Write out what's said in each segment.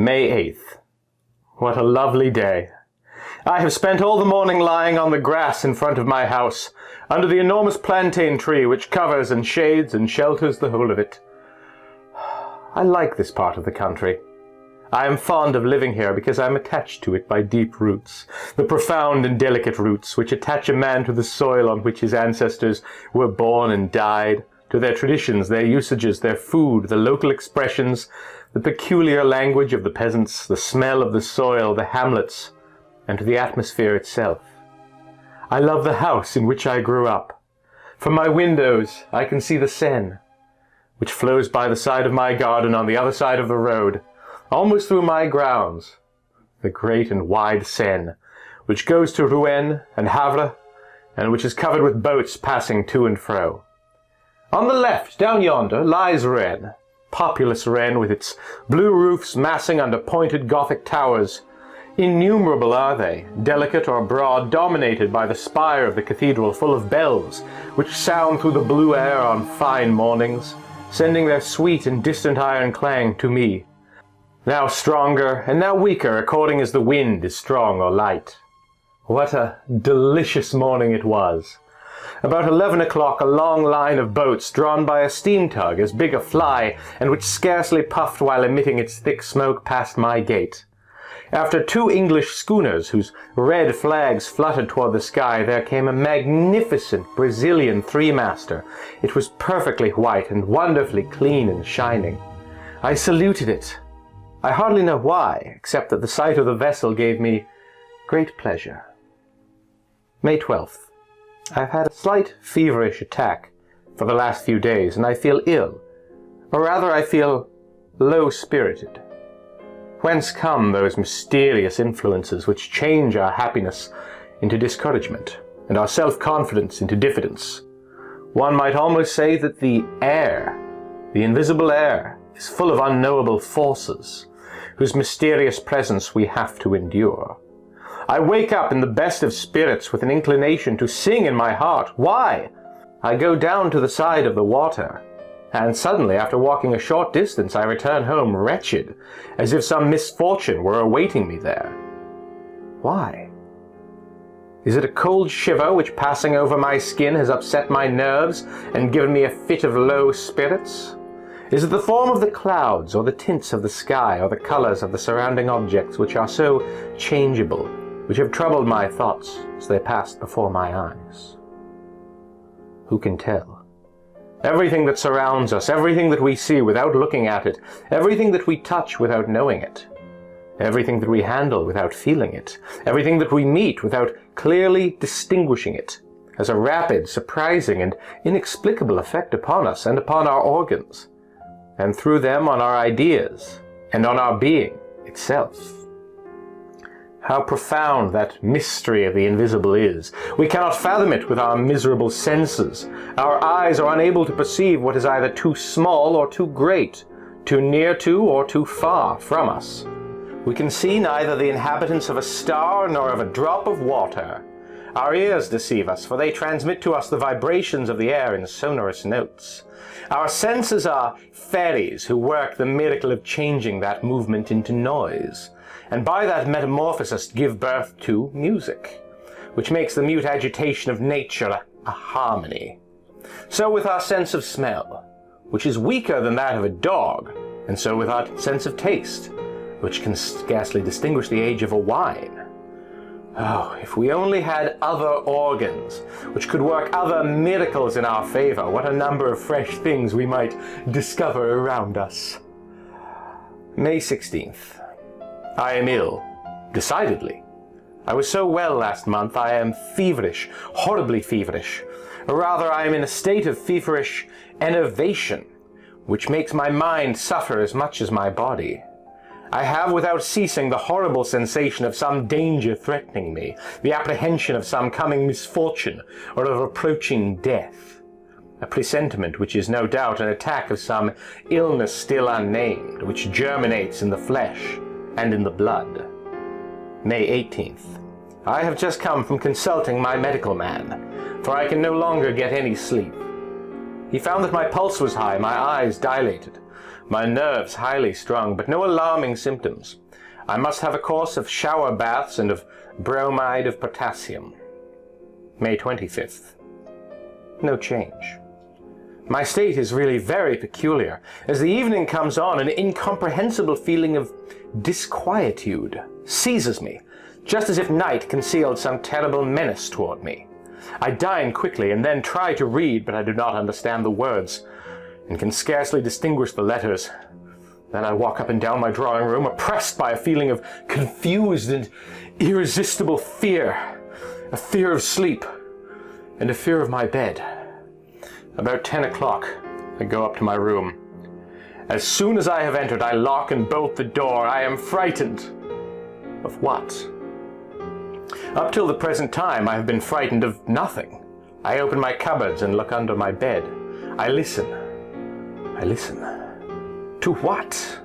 May 8th. What a lovely day. I have spent all the morning lying on the grass in front of my house, under the enormous plantain tree which covers and shades and shelters the whole of it. I like this part of the country. I am fond of living here because I am attached to it by deep roots, the profound and delicate roots which attach a man to the soil on which his ancestors were born and died, to their traditions, their usages, their food, the local expressions, the peculiar language of the peasants, the smell of the soil, the hamlets, and to the atmosphere itself. I love the house in which I grew up. From my windows I can see the Seine, which flows by the side of my garden on the other side of the road, almost through my grounds, the great and wide Seine, which goes to Rouen and Havre, and which is covered with boats passing to and fro. On the left, down yonder, lies Rennes, populous Rennes with its blue roofs massing under pointed Gothic towers. Innumerable are they, delicate or broad, dominated by the spire of the cathedral full of bells, which sound through the blue air on fine mornings, sending their sweet and distant iron clang to me, now stronger and now weaker according as the wind is strong or light. What a delicious morning it was! About 11 o'clock a long line of boats drawn by a steam tug as big a fly and which scarcely puffed while emitting its thick smoke passed my gate. After 2 English schooners whose red flags fluttered toward the sky, there came a magnificent Brazilian three-master. It was perfectly white and wonderfully clean and shining. I saluted it. I hardly know why, except that the sight of the vessel gave me great pleasure. May 12th. I've had a slight feverish attack for the last few days, and I feel ill, or rather I feel low-spirited. Whence come those mysterious influences which change our happiness into discouragement, and our self-confidence into diffidence? One might almost say that the air, the invisible air, is full of unknowable forces, whose mysterious presence we have to endure. I wake up in the best of spirits with an inclination to sing in my heart. Why? I go down to the side of the water, and suddenly, after walking a short distance, I return home wretched, as if some misfortune were awaiting me there. Why? Is it a cold shiver which, passing over my skin, has upset my nerves and given me a fit of low spirits? Is it the form of the clouds, or the tints of the sky, or the colors of the surrounding objects which are so changeable, which have troubled my thoughts as they passed before my eyes? Who can tell? Everything that surrounds us, everything that we see without looking at it, everything that we touch without knowing it, everything that we handle without feeling it, everything that we meet without clearly distinguishing it, has a rapid, surprising, and inexplicable effect upon us and upon our organs, and through them on our ideas, and on our being itself. How profound that mystery of the invisible is! We cannot fathom it with our miserable senses. Our eyes are unable to perceive what is either too small or too great, too near to or too far from us. We can see neither the inhabitants of a star nor of a drop of water. Our ears deceive us, for they transmit to us the vibrations of the air in sonorous notes. Our senses are fairies who work the miracle of changing that movement into noise, and by that metamorphosis give birth to music, which makes the mute agitation of nature a harmony. So with our sense of smell, which is weaker than that of a dog, and so with our sense of taste, which can scarcely distinguish the age of a wine. Oh, if we only had other organs, which could work other miracles in our favor, what a number of fresh things we might discover around us. May 16th. I am ill, decidedly. I was so well last month, I am feverish, horribly feverish. Or rather, I am in a state of feverish enervation, which makes my mind suffer as much as my body. I have without ceasing the horrible sensation of some danger threatening me, the apprehension of some coming misfortune, or of approaching death. A presentiment which is no doubt an attack of some illness still unnamed, which germinates in the flesh and in the blood. May 18th. I have just come from consulting my medical man, for I can no longer get any sleep. He found that my pulse was high, my eyes dilated, My nerves highly strung, but no alarming symptoms. I must have a course of shower baths and of bromide of potassium. May 25th. No change. My state is really very peculiar. As the evening comes on, an incomprehensible feeling of disquietude seizes me, just as if night concealed some terrible menace toward me. I dine quickly and then try to read, but I do not understand the words, and can scarcely distinguish the letters. Then I walk up and down my drawing room, oppressed by a feeling of confused and irresistible fear, a fear of sleep, and a fear of my bed. About 10 o'clock, I go up to my room. As soon as I have entered, I lock and bolt the door. I am frightened. Of what? Up till the present time, I have been frightened of nothing. I open my cupboards and look under my bed. I listen. I listen. To what?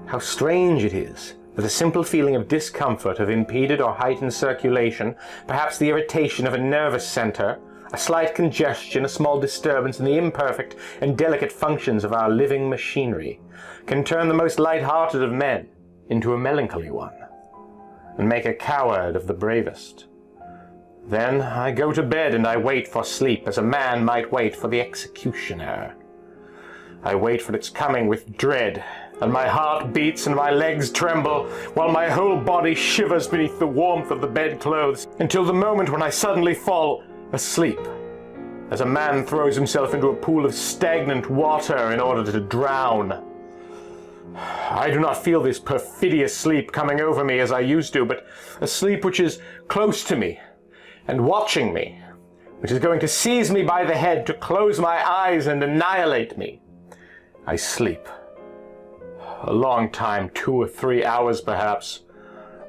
How strange it is that a simple feeling of discomfort, of impeded or heightened circulation, perhaps the irritation of a nervous center, a slight congestion, a small disturbance in the imperfect and delicate functions of our living machinery, can turn the most light-hearted of men into a melancholy one, and make a coward of the bravest. Then I go to bed and I wait for sleep as a man might wait for the executioner. I wait for its coming with dread, and my heart beats and my legs tremble, while my whole body shivers beneath the warmth of the bedclothes, until the moment when I suddenly fall asleep, as a man throws himself into a pool of stagnant water in order to drown. I do not feel this perfidious sleep coming over me as I used to, but a sleep which is close to me and watching me, which is going to seize me by the head, to close my eyes and annihilate me. I sleep. A long time, 2 or 3 hours perhaps.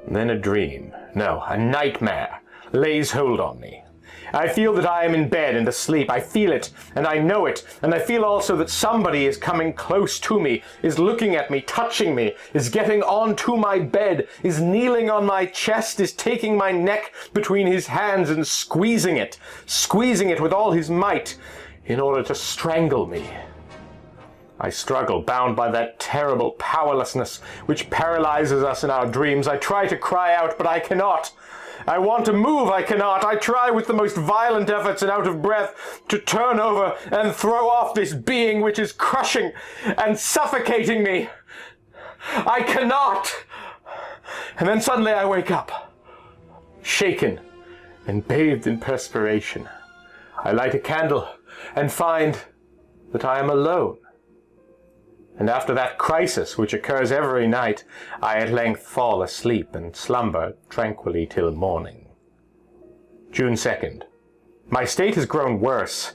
Then a dream, no, a nightmare, lays hold on me. I feel that I am in bed and asleep. I feel it, and I know it, and I feel also that somebody is coming close to me, is looking at me, touching me, is getting onto my bed, is kneeling on my chest, is taking my neck between his hands and squeezing it with all his might, in order to strangle me. I struggle, bound by that terrible powerlessness which paralyzes us in our dreams. I try to cry out, but I cannot. I want to move, I cannot. I try with the most violent efforts and out of breath to turn over and throw off this being which is crushing and suffocating me. I cannot. And then suddenly I wake up, shaken and bathed in perspiration. I light a candle and find that I am alone. And after that crisis, which occurs every night, I at length fall asleep and slumber tranquilly till morning. June 2nd. My state has grown worse.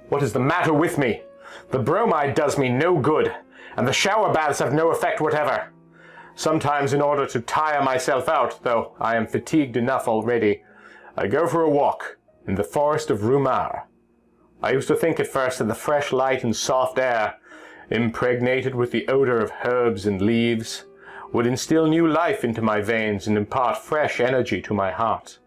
What is the matter with me? The bromide does me no good, and the shower baths have no effect whatever. Sometimes, in order to tire myself out, though I am fatigued enough already, I go for a walk in the forest of Rumar. I used to think at first that the fresh light and soft air, impregnated with the odor of herbs and leaves, would instill new life into my veins and impart fresh energy to my heart.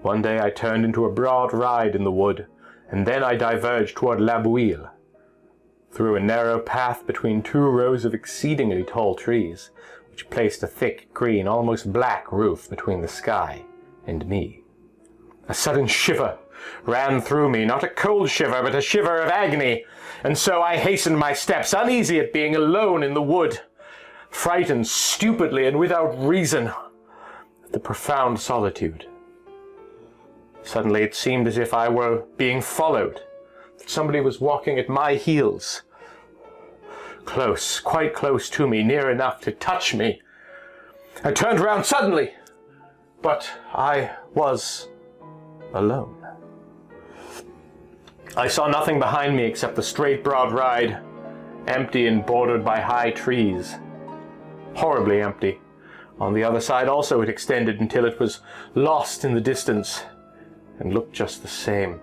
One day I turned into a broad ride in the wood, and then I diverged toward La Bouille, through a narrow path between 2 rows of exceedingly tall trees, which placed a thick, green, almost black roof between the sky and me. A sudden shiver ran through me, not a cold shiver, but a shiver of agony, and so I hastened my steps, uneasy at being alone in the wood, frightened stupidly and without reason at the profound solitude. Suddenly it seemed as if I were being followed, that somebody was walking at my heels, close, quite close to me, near enough to touch me. I turned round suddenly, but I was alone. I saw nothing behind me except the straight broad ride, empty and bordered by high trees. Horribly empty. On the other side also it extended until it was lost in the distance, and looked just the same.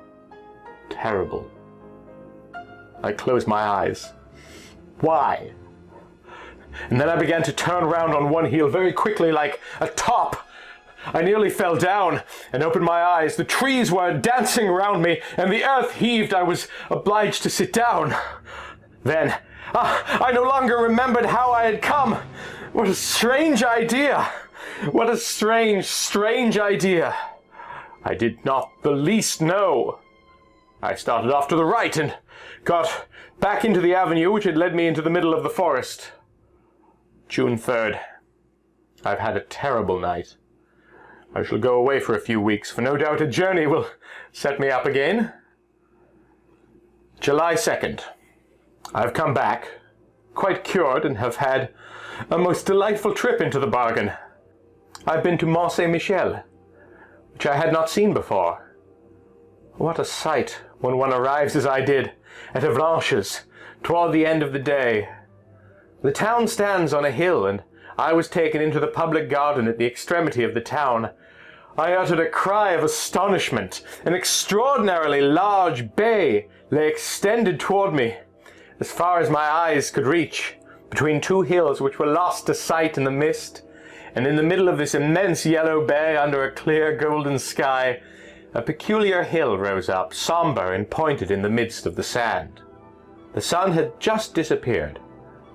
Terrible. I closed my eyes. Why? And then I began to turn round on one heel very quickly, like a top. I nearly fell down and opened my eyes. The trees were dancing round me, and the earth heaved. I was obliged to sit down. Then, I no longer remembered how I had come. What a strange idea! What a strange, strange idea! I did not the least know. I started off to the right and got back into the avenue which had led me into the middle of the forest. June 3rd. I've had a terrible night. I shall go away for a few weeks, for no doubt a journey will set me up again. July 2nd. I've come back, quite cured, and have had a most delightful trip into the bargain. I've been to Mont Saint-Michel, which I had not seen before. What a sight when one arrives, as I did, at Avranches, toward the end of the day. The town stands on a hill, and I was taken into the public garden at the extremity of the town. I uttered a cry of astonishment. An extraordinarily large bay lay extended toward me, as far as my eyes could reach, between two hills which were lost to sight in the mist, and in the middle of this immense yellow bay, under a clear golden sky, a peculiar hill rose up, sombre and pointed in the midst of the sand. The sun had just disappeared,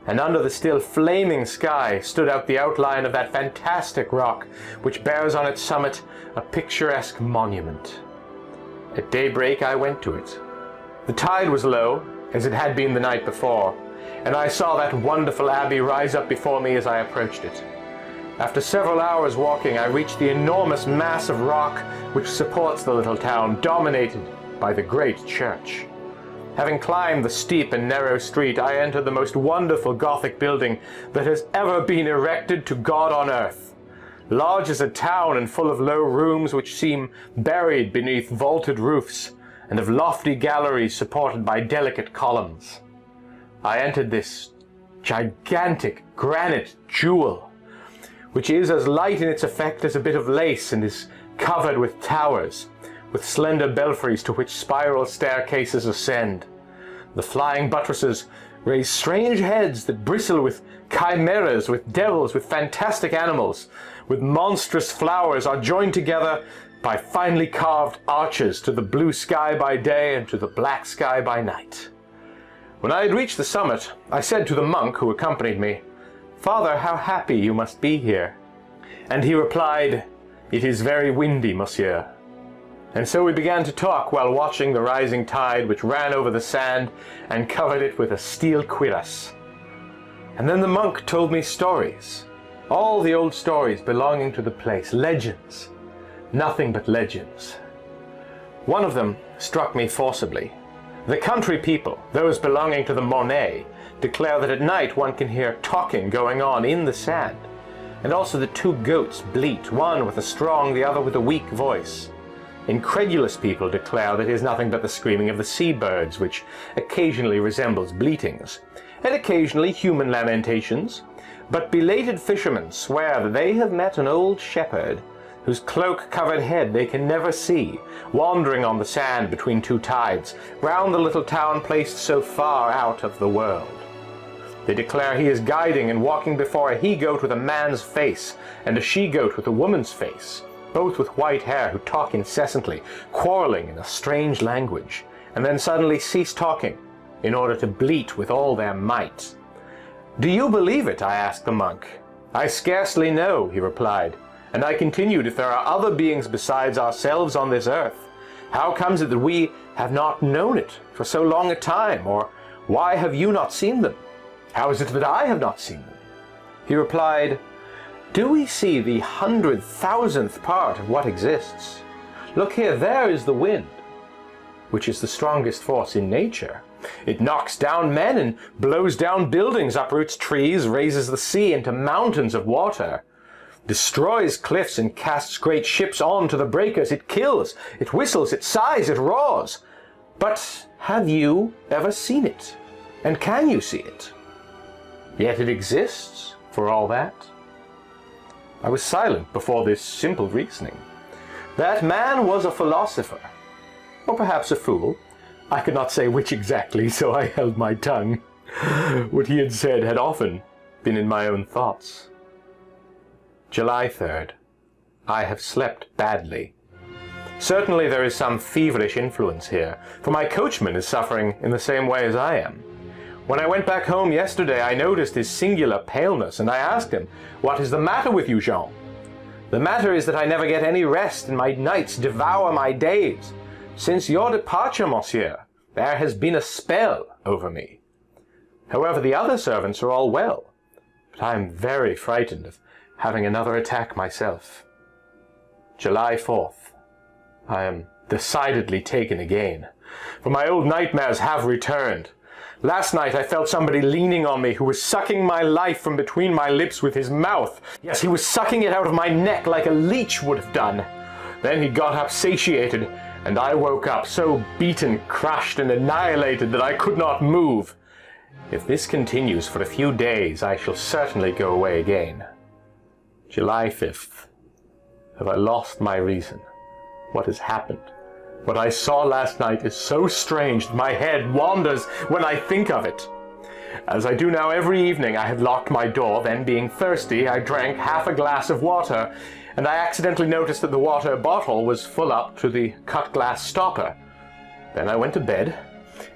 and under the still flaming sky stood out the outline of that fantastic rock which bears on its summit a picturesque monument. At daybreak I went to it. The tide was low, as it had been the night before, and I saw that wonderful abbey rise up before me as I approached it. After several hours walking, I reached the enormous mass of rock which supports the little town, dominated by the great church. Having climbed the steep and narrow street, I entered the most wonderful Gothic building that has ever been erected to God on earth. Large as a town and full of low rooms which seem buried beneath vaulted roofs, and of lofty galleries supported by delicate columns. I entered this gigantic granite jewel, which is as light in its effect as a bit of lace and is covered with towers, with slender belfries to which spiral staircases ascend. The flying buttresses raise strange heads that bristle with chimeras, with devils, with fantastic animals, with monstrous flowers, are joined together by finely carved arches to the blue sky by day and to the black sky by night. When I had reached the summit, I said to the monk who accompanied me, "Father, how happy you must be here." And he replied, "It is very windy, monsieur." And so we began to talk while watching the rising tide which ran over the sand and covered it with a steel cuirass. And then the monk told me stories, all the old stories belonging to the place, legends, nothing but legends. One of them struck me forcibly. The country people, those belonging to the Monnaie, declare that at night one can hear talking going on in the sand, and also the two goats bleat, one with a strong, the other with a weak voice. Incredulous people declare that it is nothing but the screaming of the seabirds, which occasionally resembles bleatings, and occasionally human lamentations, but belated fishermen swear that they have met an old shepherd whose cloak-covered head they can never see, wandering on the sand between two tides, round the little town placed so far out of the world. They declare he is guiding and walking before a he-goat with a man's face, and a she-goat with a woman's face, both with white hair, who talk incessantly, quarrelling in a strange language, and then suddenly cease talking, in order to bleat with all their might. "Do you believe it?" I asked the monk. "I scarcely know," he replied. And I continued, "If there are other beings besides ourselves on this earth, how comes it that we have not known it for so long a time? Or why have you not seen them? How is it that I have not seen them?" He replied, "Do we see the 100,000th part of what exists? Look here, there is the wind, which is the strongest force in nature. It knocks down men and blows down buildings, uproots trees, raises the sea into mountains of water, destroys cliffs and casts great ships on to the breakers. It kills, it whistles, it sighs, it roars. But have you ever seen it? And can you see it? Yet it exists, for all that." I was silent before this simple reasoning. That man was a philosopher, or perhaps a fool. I could not say which exactly, so I held my tongue. What he had said had often been in my own thoughts. July 3rd. I have slept badly. Certainly there is some feverish influence here, for my coachman is suffering in the same way as I am. When I went back home yesterday, I noticed his singular paleness, and I asked him, "What is the matter with you, Jean?" "The matter is that I never get any rest, and my nights devour my days. Since your departure, monsieur, there has been a spell over me. However, the other servants are all well, but I am very frightened of having another attack myself. July 4th. I am decidedly taken again, for my old nightmares have returned. Last night I felt somebody leaning on me who was sucking my life from between my lips with his mouth. Yes, he was sucking it out of my neck like a leech would have done. Then he got up satiated, and I woke up so beaten, crushed, and annihilated that I could not move. If this continues for a few days, I shall certainly go away again. July 5th. Have I lost my reason? What has happened? What I saw last night is so strange that my head wanders when I think of it. As I do now every evening, I had locked my door, then being thirsty, I drank half a glass of water, and I accidentally noticed that the water bottle was full up to the cut glass stopper. Then I went to bed,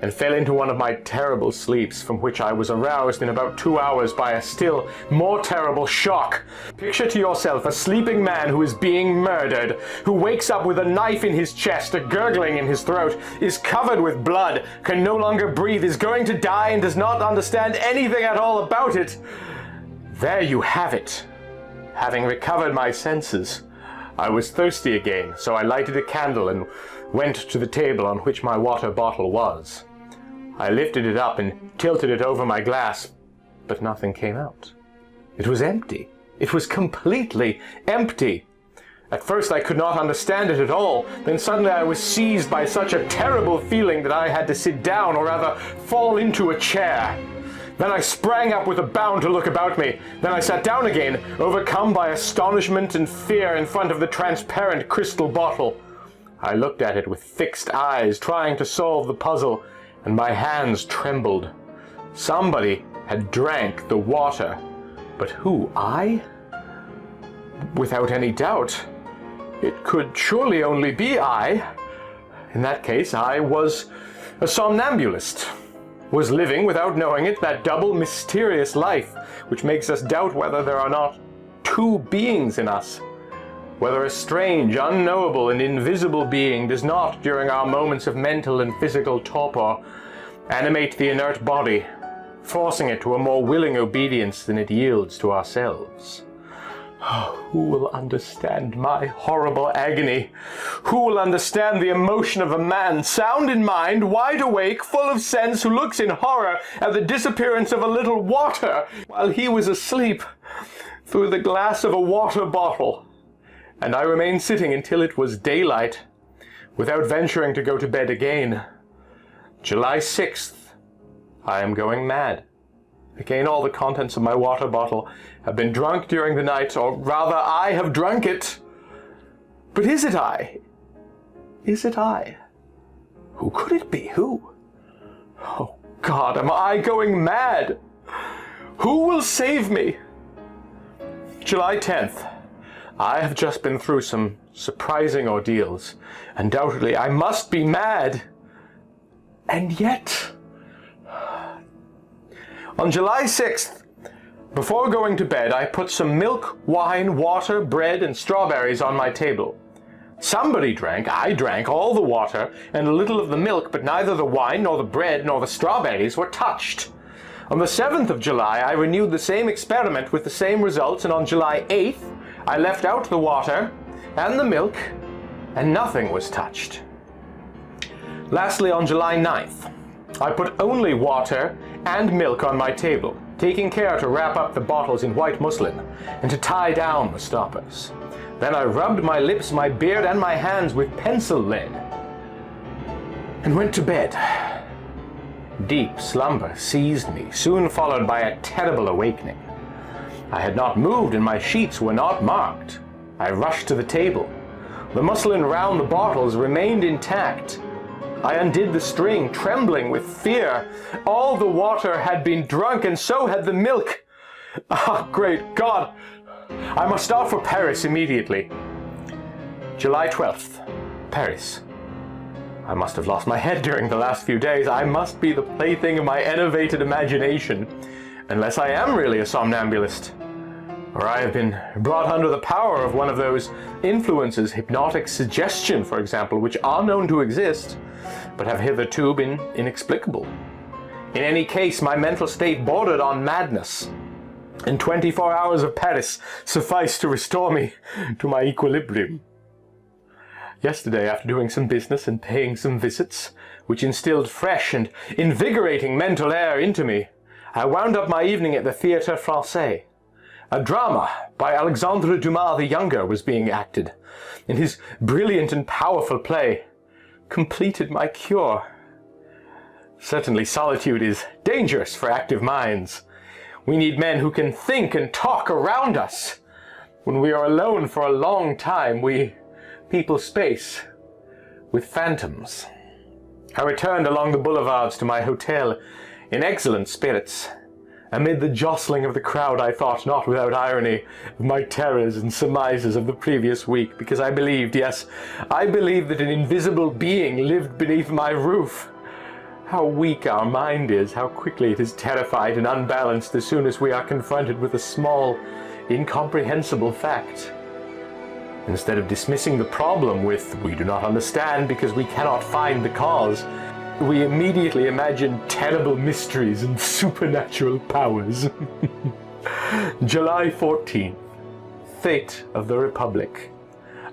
and fell into one of my terrible sleeps, from which I was aroused in about 2 hours by a still more terrible shock. Picture to yourself a sleeping man who is being murdered, who wakes up with a knife in his chest, a gurgling in his throat, is covered with blood, can no longer breathe, is going to die, and does not understand anything at all about it. There you have it. Having recovered my senses, I was thirsty again, so I lighted a candle and went to the table on which my water bottle was. I lifted it up and tilted it over my glass, but nothing came out. It was empty. It was completely empty. At first I could not understand it at all. Then suddenly I was seized by such a terrible feeling that I had to sit down, or rather fall into a chair. Then I sprang up with a bound to look about me. Then I sat down again, overcome by astonishment and fear in front of the transparent crystal bottle. I looked at it with fixed eyes, trying to solve the puzzle, and my hands trembled. Somebody had drank the water. But who, I? Without any doubt, it could surely only be I. In that case, I was a somnambulist, was living, without knowing it, that double mysterious life which makes us doubt whether there are not two beings in us, whether a strange, unknowable, and invisible being does not, during our moments of mental and physical torpor, animate the inert body, forcing it to a more willing obedience than it yields to ourselves. Oh, who will understand my horrible agony? Who will understand the emotion of a man, sound in mind, wide awake, full of sense, who looks in horror at the disappearance of a little water, while he was asleep, through the glass of a water bottle? And I remained sitting until it was daylight, without venturing to go to bed again. July 6th. I am going mad. Again, all the contents of my water bottle have been drunk during the night, or rather, I have drunk it. But is it I? Is it I? Who could it be? Who? Oh God, am I going mad? Who will save me? July 10th. I have just been through some surprising ordeals. Undoubtedly, I must be mad. And yet... On July 6th, before going to bed, I put some milk, wine, water, bread, and strawberries on my table. Somebody drank, I drank, all the water and a little of the milk, but neither the wine, nor the bread, nor the strawberries were touched. On the 7th of July, I renewed the same experiment with the same results, and on July 8th, I left out the water and the milk, and nothing was touched. Lastly, on July 9th, I put only water and milk on my table, taking care to wrap up the bottles in white muslin and to tie down the stoppers. Then I rubbed my lips, my beard, and my hands with pencil lead and went to bed. Deep slumber seized me, soon followed by a terrible awakening. I had not moved and my sheets were not marked. I rushed to the table. The muslin round the bottles remained intact. I undid the string, trembling with fear. All the water had been drunk, and so had the milk. Ah, great God! I must start for Paris immediately. July 12th, Paris. I must have lost my head during the last few days. I must be the plaything of my enervated imagination, unless I am really a somnambulist. Or I have been brought under the power of one of those influences, hypnotic suggestion, for example, which are known to exist, but have hitherto been inexplicable. In any case, my mental state bordered on madness, and 24 hours of Paris sufficed to restore me to my equilibrium. Yesterday, after doing some business and paying some visits, which instilled fresh and invigorating mental air into me, I wound up my evening at the Théâtre Français. A drama by Alexandre Dumas the Younger was being acted, and his brilliant and powerful play completed my cure. Certainly solitude is dangerous for active minds. We need men who can think and talk around us. When we are alone for a long time, we people space with phantoms. I returned along the boulevards to my hotel in excellent spirits. Amid the jostling of the crowd, I thought, not without irony, of my terrors and surmises of the previous week, because I believed, yes, I believed that an invisible being lived beneath my roof. How weak our mind is, how quickly it is terrified and unbalanced as soon as we are confronted with a small, incomprehensible fact. Instead of dismissing the problem with, "we do not understand because we cannot find the cause," we immediately imagine terrible mysteries and supernatural powers. July 14th. Fate of the Republic.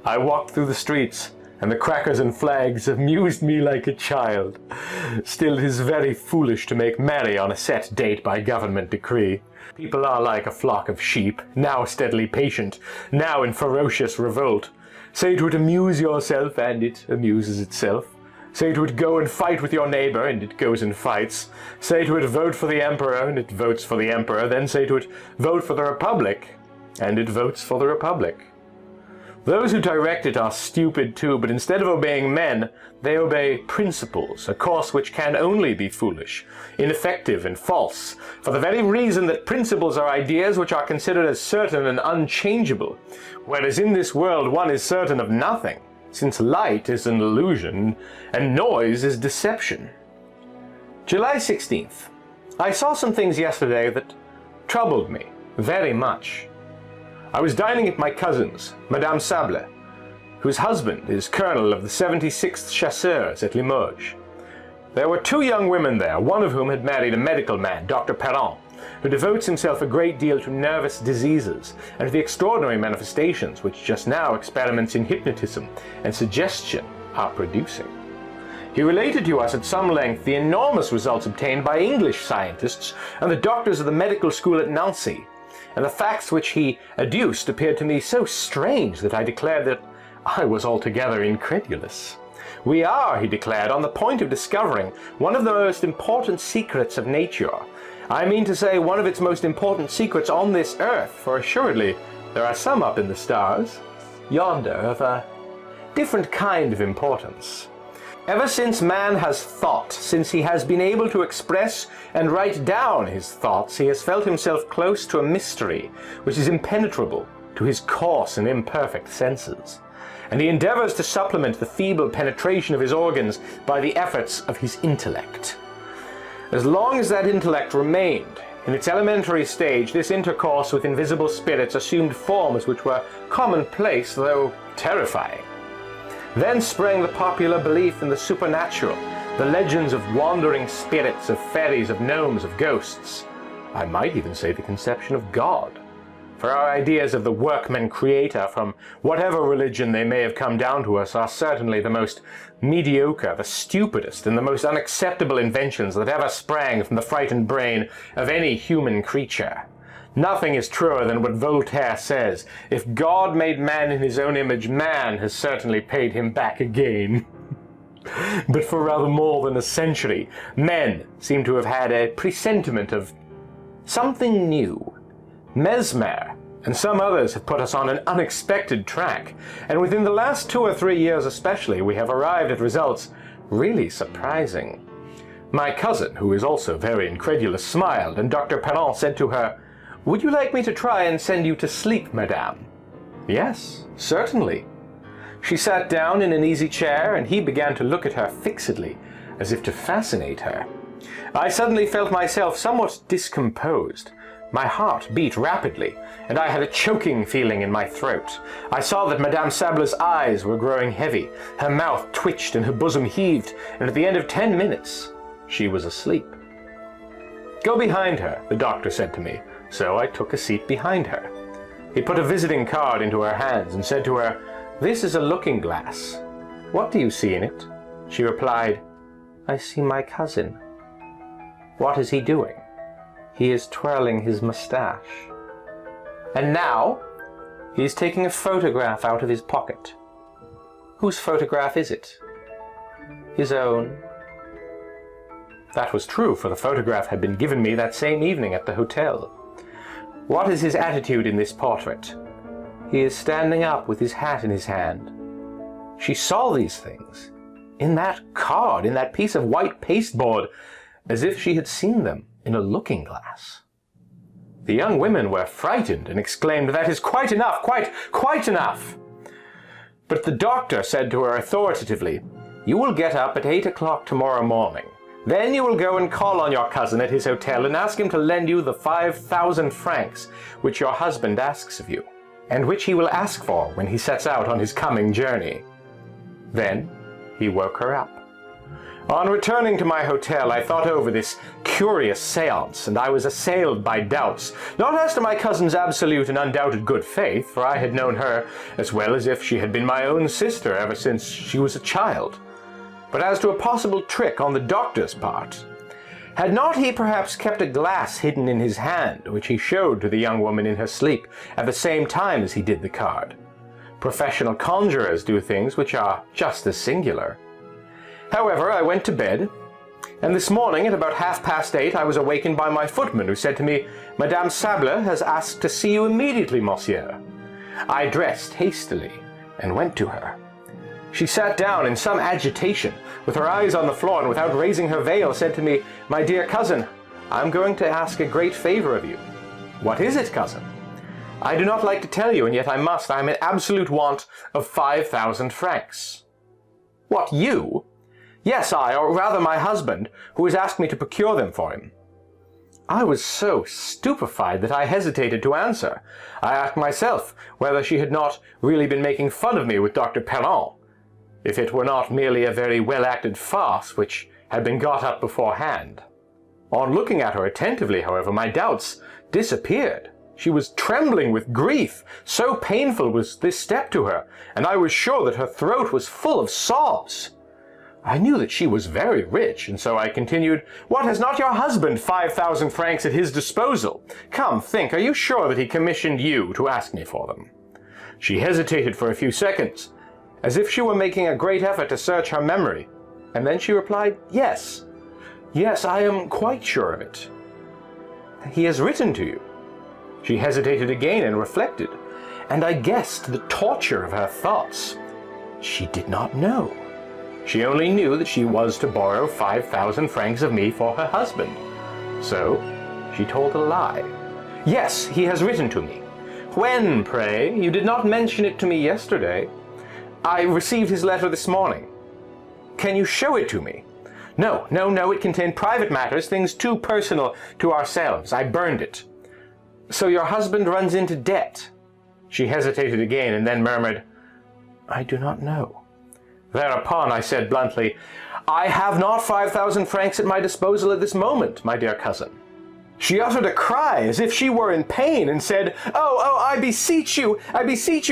I walked through the streets, and the crackers and flags amused me like a child. Still, it is very foolish to make merry on a set date by government decree. People are like a flock of sheep, now steadily patient, now in ferocious revolt. Say to it, amuse yourself, and it amuses itself. Say to it, go and fight with your neighbor, and it goes and fights. Say to it, vote for the emperor, and it votes for the emperor. Then say to it, vote for the republic, and it votes for the republic. Those who direct it are stupid too, but instead of obeying men, they obey principles, a course which can only be foolish, ineffective, and false, for the very reason that principles are ideas which are considered as certain and unchangeable, whereas in this world one is certain of nothing, since light is an illusion, and noise is deception. July 16th. I saw some things yesterday that troubled me very much. I was dining at my cousin's, Madame Sable, whose husband is colonel of the 76th Chasseurs at Limoges. There were two young women there, one of whom had married a medical man, Dr. Perron, who devotes himself a great deal to nervous diseases and to the extraordinary manifestations which just now experiments in hypnotism and suggestion are producing. He related to us at some length the enormous results obtained by English scientists and the doctors of the medical school at Nancy, and the facts which he adduced appeared to me so strange that I declared that I was altogether incredulous. We are, he declared, on the point of discovering one of the most important secrets of nature. I mean to say one of its most important secrets on this earth, for assuredly there are some up in the stars, yonder, of a different kind of importance. Ever since man has thought, since he has been able to express and write down his thoughts, he has felt himself close to a mystery which is impenetrable to his coarse and imperfect senses, and he endeavors to supplement the feeble penetration of his organs by the efforts of his intellect. As long as that intellect remained in its elementary stage, this intercourse with invisible spirits assumed forms which were commonplace, though terrifying. Then sprang the popular belief in the supernatural, the legends of wandering spirits, of fairies, of gnomes, of ghosts. I might even say the conception of God. For our ideas of the workman creator, from whatever religion they may have come down to us, are certainly the most mediocre, the stupidest, and the most unacceptable inventions that ever sprang from the frightened brain of any human creature. Nothing is truer than what Voltaire says: if God made man in his own image, man has certainly paid him back again. But for rather more than a century, men seem to have had a presentiment of something new. Mesmer and some others have put us on an unexpected track, and within the last 2 or 3 years especially, we have arrived at results really surprising. My cousin, who is also very incredulous, smiled, and Dr. Perron said to her, "Would you like me to try and send you to sleep, madame?" "Yes, certainly." She sat down in an easy chair, and he began to look at her fixedly, as if to fascinate her. I suddenly felt myself somewhat discomposed. My heart beat rapidly, and I had a choking feeling in my throat. I saw that Madame Sable's eyes were growing heavy, her mouth twitched and her bosom heaved, and at the end of 10 minutes, she was asleep. "Go behind her," the doctor said to me, so I took a seat behind her. He put a visiting card into her hands and said to her, "This is a looking glass. What do you see in it?" She replied, "I see my cousin." "What is he doing?" "He is twirling his mustache." "And now?" "He is taking a photograph out of his pocket." "Whose photograph is it?" "His own." That was true, for the photograph had been given me that same evening at the hotel. "What is his attitude in this portrait?" "He is standing up with his hat in his hand." She saw these things, in that card, in that piece of white pasteboard, as if she had seen them in a looking-glass. The young women were frightened and exclaimed, "That is quite enough, quite enough!" But the doctor said to her authoritatively, "You will get up at 8 o'clock tomorrow morning. Then you will go and call on your cousin at his hotel and ask him to lend you the 5,000 francs which your husband asks of you, and which he will ask for when he sets out on his coming journey." Then he woke her up. On returning to my hotel, I thought over this curious séance, and I was assailed by doubts, not as to my cousin's absolute and undoubted good faith, for I had known her as well as if she had been my own sister ever since she was a child, but as to a possible trick on the doctor's part. Had not he perhaps kept a glass hidden in his hand, which he showed to the young woman in her sleep at the same time as he did the card? Professional conjurers do things which are just as singular. However, I went to bed, and this morning at about 8:30 I was awakened by my footman, who said to me, "Madame Sable has asked to see you immediately, monsieur." I dressed hastily and went to her. She sat down in some agitation, with her eyes on the floor, and without raising her veil said to me, "My dear cousin, I am going to ask a great favor of you." "What is it, cousin?" "I do not like to tell you, and yet I must. I am in absolute want of 5,000 francs." "What, you?" "Yes, I, or rather my husband, who has asked me to procure them for him." I was so stupefied that I hesitated to answer. I asked myself whether she had not really been making fun of me with Dr. Perron, if it were not merely a very well-acted farce which had been got up beforehand. On looking at her attentively, however, my doubts disappeared. She was trembling with grief, so painful was this step to her, and I was sure that her throat was full of sobs. I knew that she was very rich, and so I continued, "What, has not your husband 5,000 francs at his disposal? Come, think, are you sure that he commissioned you to ask me for them?" She hesitated for a few seconds, as if she were making a great effort to search her memory, and then she replied, "Yes. Yes, I am quite sure of it." "He has written to you?" She hesitated again and reflected, and I guessed the torture of her thoughts. She did not know. She only knew that she was to borrow 5,000 francs of me for her husband. So she told a lie. "Yes, he has written to me." "When, pray? You did not mention it to me yesterday." "I received his letter this morning." "Can you show it to me?" No, it contained private matters, things too personal to ourselves. I burned it." "So your husband runs into debt?" She hesitated again and then murmured, "I do not know." Thereupon I said bluntly, "I have not 5,000 francs at my disposal at this moment, my dear cousin." She uttered a cry as if she were in pain and said, Oh, I beseech you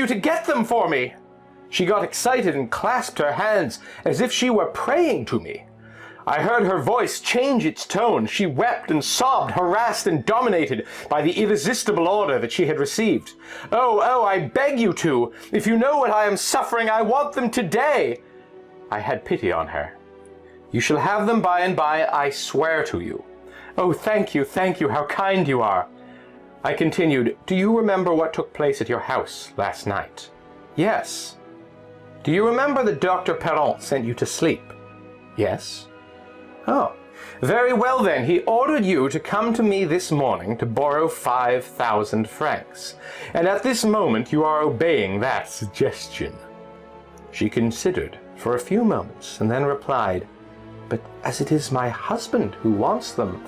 to get them for me." She got excited and clasped her hands as if she were praying to me. I heard her voice change its tone. She wept and sobbed, harassed and dominated by the irresistible order that she had received. Oh, I beg you to. If you know what I am suffering, I want them today." I had pity on her. "You shall have them by and by, I swear to you." "Oh, thank you, how kind you are." I continued, "Do you remember what took place at your house last night?" "Yes." "Do you remember that Dr. Perron sent you to sleep?" "Yes." "Oh, very well then, he ordered you to come to me this morning to borrow 5,000 francs, and at this moment you are obeying that suggestion." She considered for a few moments and then replied, "But as it is my husband who wants them."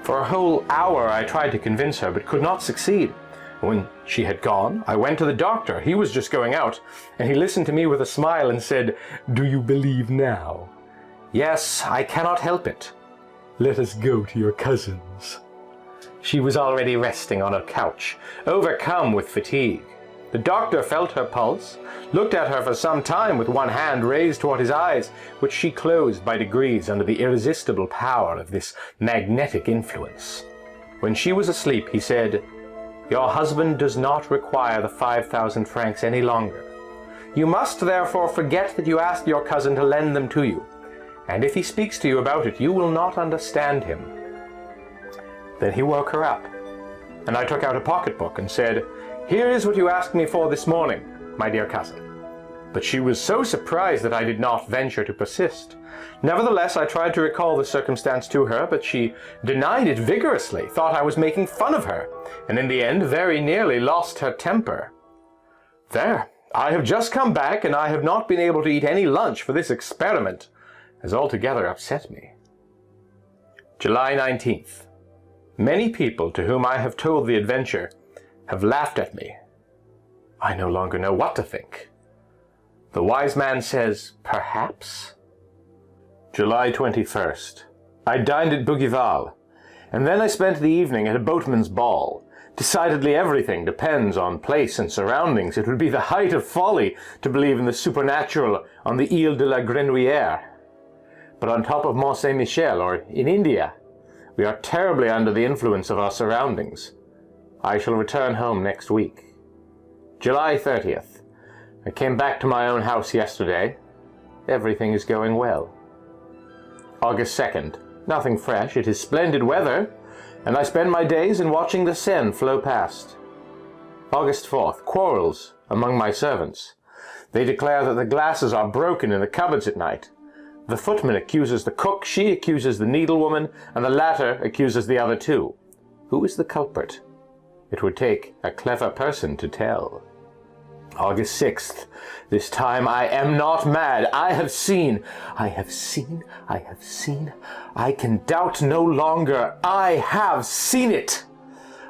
For a whole hour I tried to convince her, but could not succeed. When she had gone, I went to the doctor. He was just going out, and he listened to me with a smile and said, "Do you believe now?" "Yes, I cannot help it." "Let us go to your cousin's." She was already resting on a couch, overcome with fatigue. The doctor felt her pulse, looked at her for some time with one hand raised toward his eyes, which she closed by degrees under the irresistible power of this magnetic influence. When she was asleep, he said, "Your husband does not require the 5,000 francs any longer. You must therefore forget that you asked your cousin to lend them to you, and if he speaks to you about it, you will not understand him." Then he woke her up, and I took out a pocketbook and said, "Here is what you asked me for this morning, my dear cousin." But she was so surprised that I did not venture to persist. Nevertheless, I tried to recall the circumstance to her, but she denied it vigorously, thought I was making fun of her, and in the end very nearly lost her temper. There, I have just come back, and I have not been able to eat any lunch, for this experiment has altogether upset me. July 19th. Many people to whom I have told the adventure have laughed at me. I no longer know what to think. The wise man says, perhaps? July 21st. I dined at Bougival, and then I spent the evening at a boatman's ball. Decidedly everything depends on place and surroundings. It would be the height of folly to believe in the supernatural on the Ile de la Grenouillère. But on top of Mont Saint-Michel, or in India, we are terribly under the influence of our surroundings. I shall return home next week. July 30th. I came back to my own house yesterday. Everything is going well. August 2nd. Nothing fresh. It is splendid weather, and I spend my days in watching the Seine flow past. August 4th. Quarrels among my servants. They declare that the glasses are broken in the cupboards at night. The footman accuses the cook, she accuses the needlewoman, and the latter accuses the other two. Who is the culprit? It would take a clever person to tell. August 6th. This time I am not mad. I have seen. I can doubt no longer. I have seen it.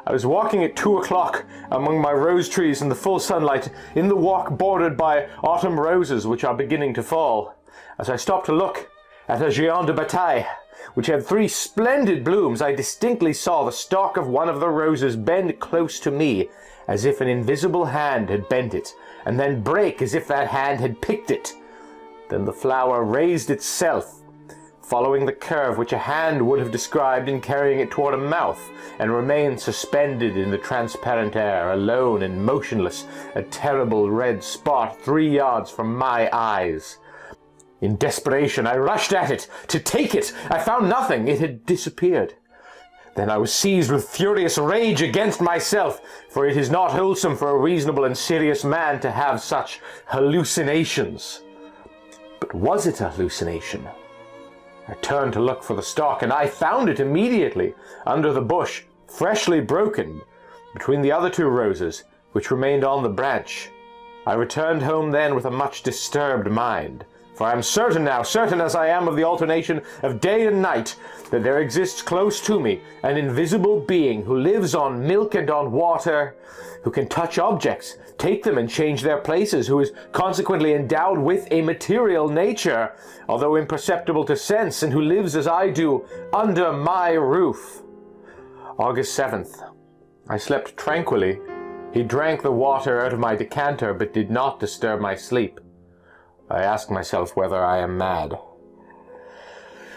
I was walking at 2 o'clock among my rose trees in the full sunlight, in the walk bordered by autumn roses which are beginning to fall. As I stopped to look at a géant de bataille, which had 3 splendid blooms, I distinctly saw the stalk of one of the roses bend close to me, as if an invisible hand had bent it, and then break as if that hand had picked it. Then the flower raised itself, following the curve which a hand would have described in carrying it toward a mouth, and remained suspended in the transparent air, alone and motionless, a terrible red spot 3 yards from my eyes. In desperation, I rushed at it, to take it. I found nothing. It had disappeared. Then I was seized with furious rage against myself, for it is not wholesome for a reasonable and serious man to have such hallucinations. But was it a hallucination? I turned to look for the stalk, and I found it immediately, under the bush, freshly broken, between the other 2 roses, which remained on the branch. I returned home then with a much disturbed mind. For I am certain now, certain as I am of the alternation of day and night, that there exists close to me an invisible being who lives on milk and on water, who can touch objects, take them and change their places, who is consequently endowed with a material nature, although imperceptible to sense, and who lives as I do, under my roof. August 7th. I slept tranquilly. He drank the water out of my decanter, but did not disturb my sleep. I ask myself whether I am mad.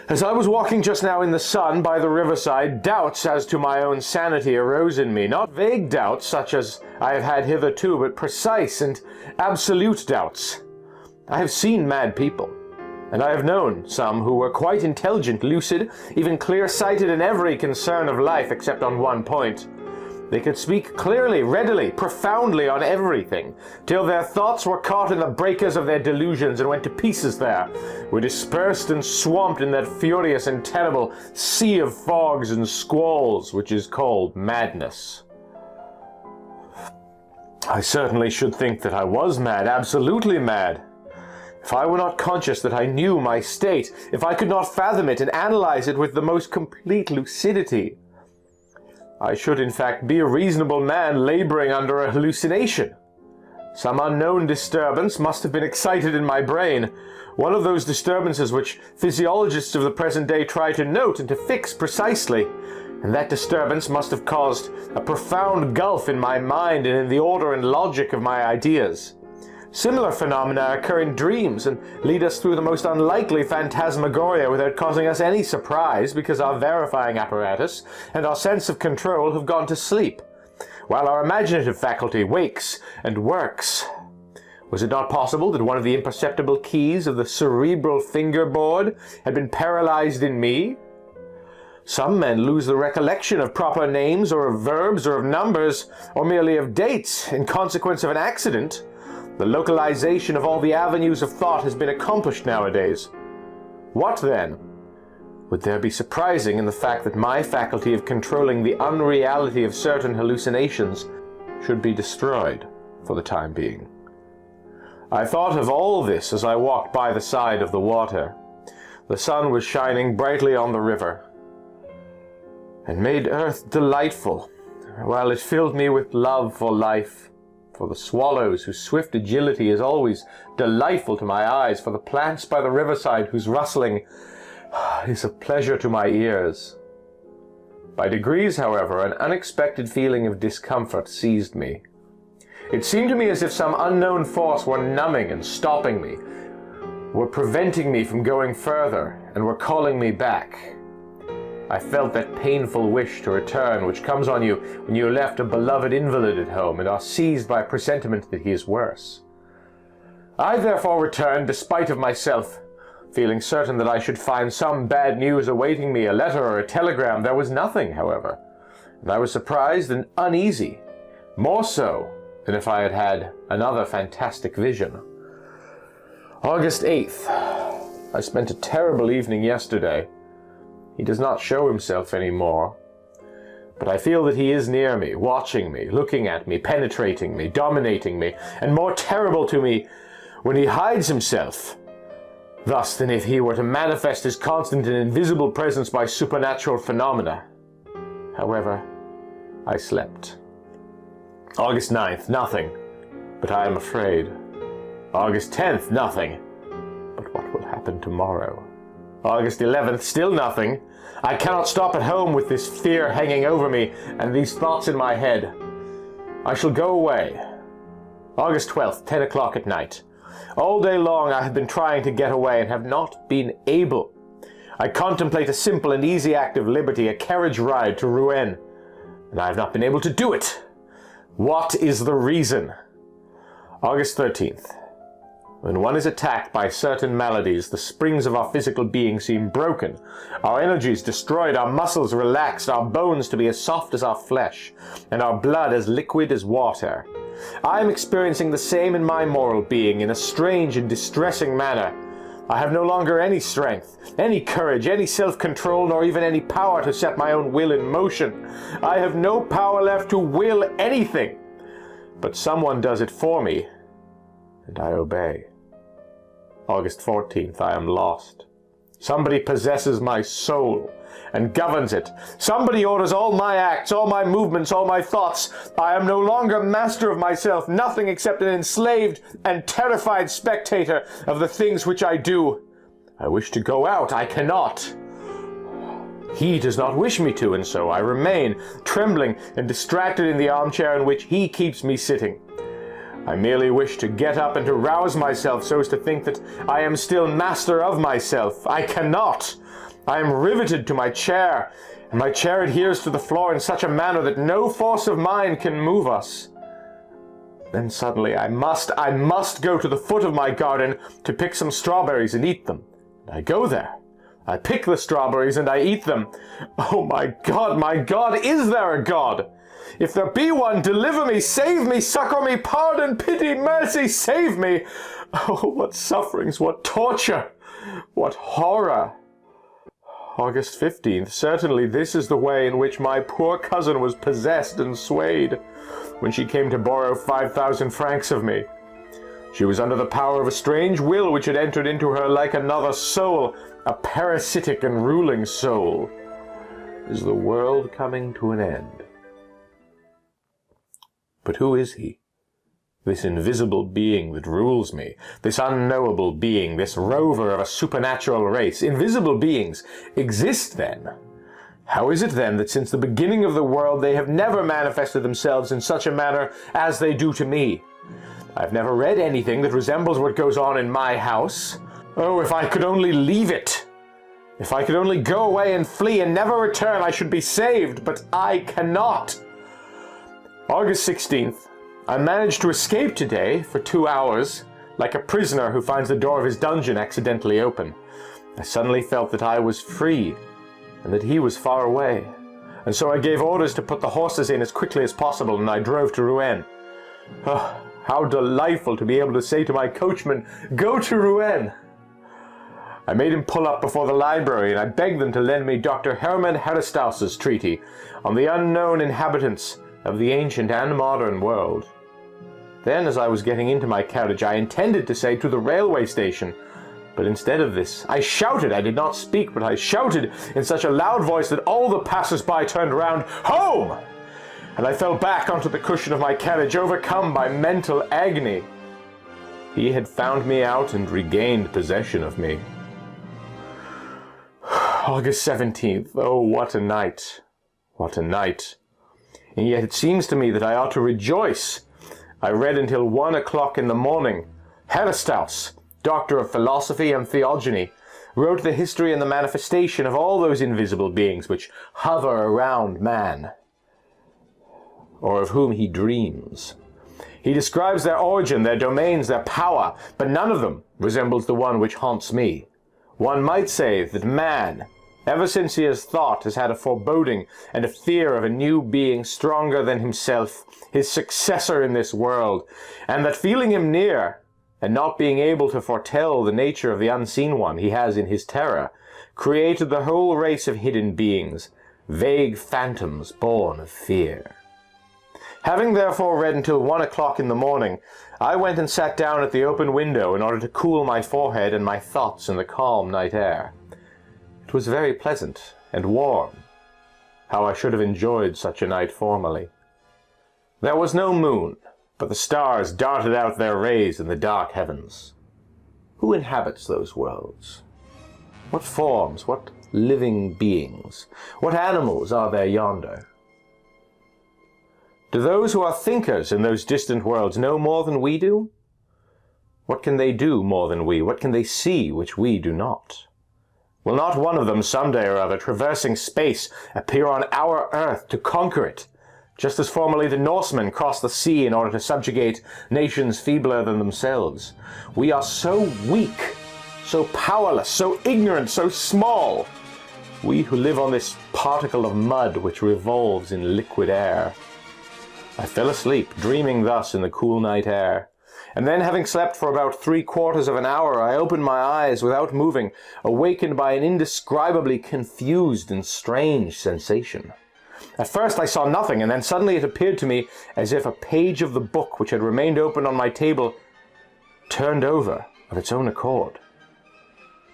As I was walking just now in the sun by the riverside, doubts as to my own sanity arose in me, not vague doubts such as I have had hitherto, but precise and absolute doubts. I have seen mad people, and I have known some who were quite intelligent, lucid, even clear-sighted in every concern of life except on one point. They could speak clearly, readily, profoundly on everything, till their thoughts were caught in the breakers of their delusions and went to pieces there, were dispersed and swamped in that furious and terrible sea of fogs and squalls which is called madness. I certainly should think that I was mad, absolutely mad. If I were not conscious that I knew my state, if I could not fathom it and analyze it with the most complete lucidity, I should in fact be a reasonable man laboring under a hallucination. Some unknown disturbance must have been excited in my brain, one of those disturbances which physiologists of the present day try to note and to fix precisely, and that disturbance must have caused a profound gulf in my mind and in the order and logic of my ideas. Similar phenomena occur in dreams and lead us through the most unlikely phantasmagoria without causing us any surprise because our verifying apparatus and our sense of control have gone to sleep, while our imaginative faculty wakes and works. Was it not possible that one of the imperceptible keys of the cerebral fingerboard had been paralyzed in me? Some men lose the recollection of proper names or of verbs or of numbers or merely of dates in consequence of an accident. The localization of all the avenues of thought has been accomplished nowadays. What then? Would there be surprising in the fact that my faculty of controlling the unreality of certain hallucinations should be destroyed for the time being? I thought of all this as I walked by the side of the water. The sun was shining brightly on the river, and made earth delightful, while it filled me with love for life, for the swallows whose swift agility is always delightful to my eyes, for the plants by the riverside whose rustling is a pleasure to my ears. By degrees, however, an unexpected feeling of discomfort seized me. It seemed to me as if some unknown force were numbing and stopping me, were preventing me from going further, and were calling me back. I felt that painful wish to return which comes on you when you left a beloved invalid at home and are seized by a presentiment that he is worse. I therefore returned despite of myself, feeling certain that I should find some bad news awaiting me, a letter or a telegram. There was nothing, however, and I was surprised and uneasy, more so than if I had had another fantastic vision. August 8th. I spent a terrible evening yesterday. He does not show himself any more, but I feel that he is near me, watching me, looking at me, penetrating me, dominating me, and more terrible to me when he hides himself, thus than if he were to manifest his constant and invisible presence by supernatural phenomena. However, I slept. August 9th, nothing, but I am afraid. August 10th, nothing, but what will happen tomorrow? August 11th, still nothing. I cannot stop at home with this fear hanging over me and these thoughts in my head. I shall go away. August 12th, 10 o'clock at night. All day long I have been trying to get away and have not been able. I contemplate a simple and easy act of liberty, a carriage ride to Rouen, and I have not been able to do it. What is the reason? August 13th. When one is attacked by certain maladies, the springs of our physical being seem broken, our energies destroyed, our muscles relaxed, our bones to be as soft as our flesh, and our blood as liquid as water. I am experiencing the same in my moral being, in a strange and distressing manner. I have no longer any strength, any courage, any self-control, nor even any power to set my own will in motion. I have no power left to will anything, but someone does it for me, and I obey. August 14th, I am lost. Somebody possesses my soul and governs it. Somebody orders all my acts, all my movements, all my thoughts. I am no longer master of myself, nothing except an enslaved and terrified spectator of the things which I do. I wish to go out, I cannot. He does not wish me to, and so I remain, trembling and distracted in the armchair in which he keeps me sitting. I merely wish to get up and to rouse myself so as to think that I am still master of myself. I cannot. I am riveted to my chair, and my chair adheres to the floor in such a manner that no force of mine can move us. Then suddenly I must go to the foot of my garden to pick some strawberries and eat them. I go there. I pick the strawberries and I eat them. Oh my God, is there a God? If there be one, deliver me, save me, succor me, pardon, pity, mercy, save me. Oh, what sufferings, what torture, what horror. August 15th, certainly this is the way in which my poor cousin was possessed and swayed when she came to borrow 5,000 francs of me. She was under the power of a strange will which had entered into her like another soul, a parasitic and ruling soul. Is the world coming to an end? But who is he? This invisible being that rules me, this unknowable being, this rover of a supernatural race. Invisible beings exist then. How is it then that since the beginning of the world they have never manifested themselves in such a manner as they do to me? I've never read anything that resembles what goes on in my house. Oh, if I could only leave it! If I could only go away and flee and never return, I should be saved, but I cannot. August 16th. I managed to escape today for 2 hours, like a prisoner who finds the door of his dungeon accidentally open. I suddenly felt that I was free, and that he was far away. And so I gave orders to put the horses in as quickly as possible, and I drove to Rouen. Oh, how delightful to be able to say to my coachman, "Go to Rouen!" I made him pull up before the library, and I begged them to lend me Dr. Hermann Herestauss's treatise on the unknown inhabitants of the ancient and modern world. Then, as I was getting into my carriage, I intended to say to the railway station, but instead of this, I shouted. I did not speak, but I shouted in such a loud voice that all the passers-by turned round, "Home!" And I fell back onto the cushion of my carriage, overcome by mental agony. He had found me out and regained possession of me. August 17th. Oh, what a night! What a night! And yet it seems to me that I ought to rejoice. I read until 1 o'clock in the morning. Herestauss, doctor of philosophy and theogony, wrote the history and the manifestation of all those invisible beings which hover around man, or of whom he dreams. He describes their origin, their domains, their power, but none of them resembles the one which haunts me. One might say that man, ever since he has thought, has had a foreboding and a fear of a new being stronger than himself, his successor in this world, and that feeling him near, and not being able to foretell the nature of the unseen one he has in his terror, created the whole race of hidden beings, vague phantoms born of fear. Having therefore read until 1 o'clock in the morning, I went and sat down at the open window in order to cool my forehead and my thoughts in the calm night air. It was very pleasant and warm. How I should have enjoyed such a night formerly. There was no moon, but the stars darted out their rays in the dark heavens. Who inhabits those worlds? What forms, what living beings, what animals are there yonder? Do those who are thinkers in those distant worlds know more than we do? What can they do more than we? What can they see which we do not? Will not one of them some day or other, traversing space, appear on our earth to conquer it, just as formerly the Norsemen crossed the sea in order to subjugate nations feebler than themselves? We are so weak, so powerless, so ignorant, so small, we who live on this particle of mud which revolves in liquid air. I fell asleep, dreaming thus in the cool night air. And then, having slept for about 3/4 of an hour, I opened my eyes without moving, awakened by an indescribably confused and strange sensation. At first I saw nothing, and then suddenly it appeared to me as if a page of the book which had remained open on my table turned over of its own accord.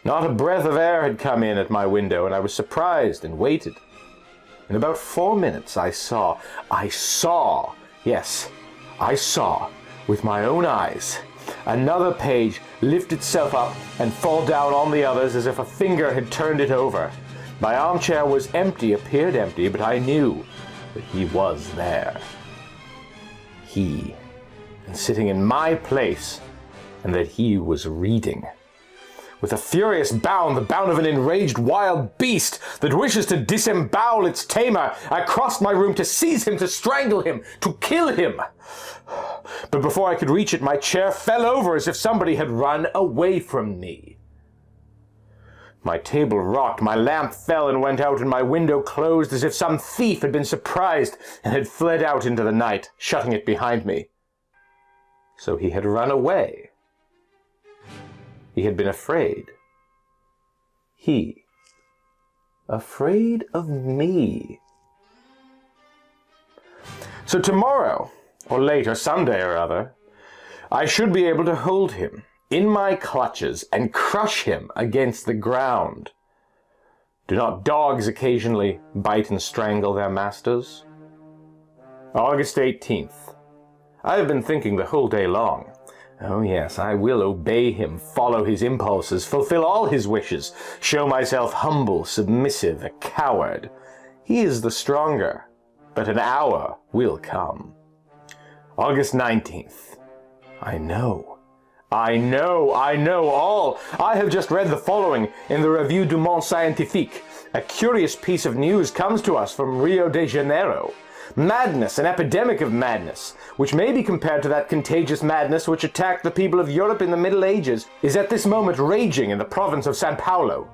Not a breath of air had come in at my window, and I was surprised and waited. In about 4 minutes I saw, with my own eyes, another page lift itself up and fall down on the others as if a finger had turned it over. My armchair was empty, appeared empty, but I knew that he was there. He, and sitting in my place, and that he was reading. With a furious bound, the bound of an enraged wild beast that wishes to disembowel its tamer, I crossed my room to seize him, to strangle him, to kill him. But before I could reach it, my chair fell over as if somebody had run away from me. My table rocked, my lamp fell and went out, and my window closed as if some thief had been surprised and had fled out into the night, shutting it behind me. So he had run away. He had been afraid. He, afraid of me. So tomorrow, or later, some day or other, I should be able to hold him in my clutches and crush him against the ground. Do not dogs occasionally bite and strangle their masters? August 18th. I have been thinking the whole day long. Oh yes, I will obey him, follow his impulses, fulfill all his wishes, show myself humble, submissive, a coward. He is the stronger, but an hour will come. August 19th. I know all. I have just read the following in the Revue du Monde Scientifique. A curious piece of news comes to us from Rio de Janeiro. Madness, an epidemic of madness, which may be compared to that contagious madness which attacked the people of Europe in the Middle Ages, is at this moment raging in the province of São Paulo.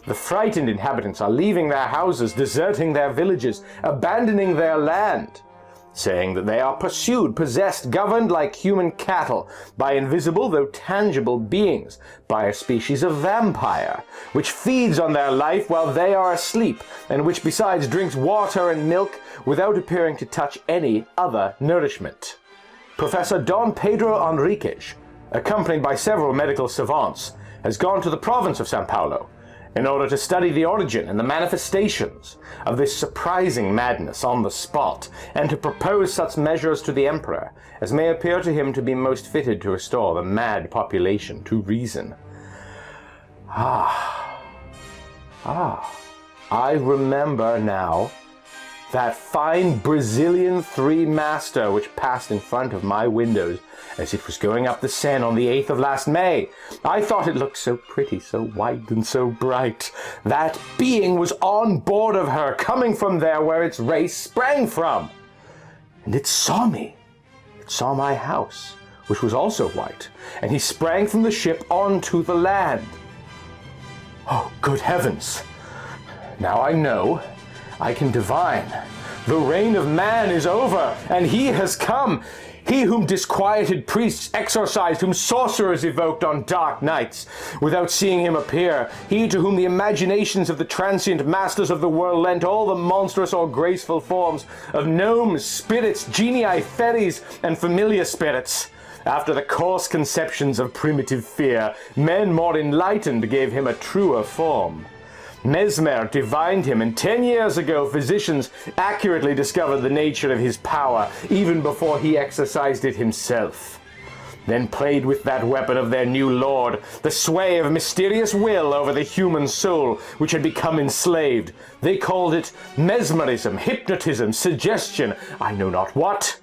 The frightened inhabitants are leaving their houses, deserting their villages, abandoning their land, saying that they are pursued, possessed, governed like human cattle by invisible though tangible beings, by a species of vampire, which feeds on their life while they are asleep, and which besides drinks water and milk without appearing to touch any other nourishment. Professor Don Pedro Enriquez, accompanied by several medical savants, has gone to the province of São Paulo in order to study the origin and the manifestations of this surprising madness on the spot, and to propose such measures to the emperor as may appear to him to be most fitted to restore the mad population to reason. I remember now that fine Brazilian three-master which passed in front of my windows as it was going up the Seine on the 8th of last May. I thought it looked so pretty, so white and so bright. That being was on board of her, coming from there where its race sprang from. And it saw me. It saw my house, which was also white, and he sprang from the ship onto the land. Oh, good heavens! Now I know, I can divine. The reign of man is over, and he has come. He whom disquieted priests exorcised, whom sorcerers evoked on dark nights without seeing him appear. He to whom the imaginations of the transient masters of the world lent all the monstrous or graceful forms of gnomes, spirits, genii, fairies, and familiar spirits. After the coarse conceptions of primitive fear, men more enlightened gave him a truer form. Mesmer divined him, and 10 years ago physicians accurately discovered the nature of his power, even before he exercised it himself. Then played with that weapon of their new lord, the sway of mysterious will over the human soul, which had become enslaved. They called it mesmerism, hypnotism, suggestion, I know not what.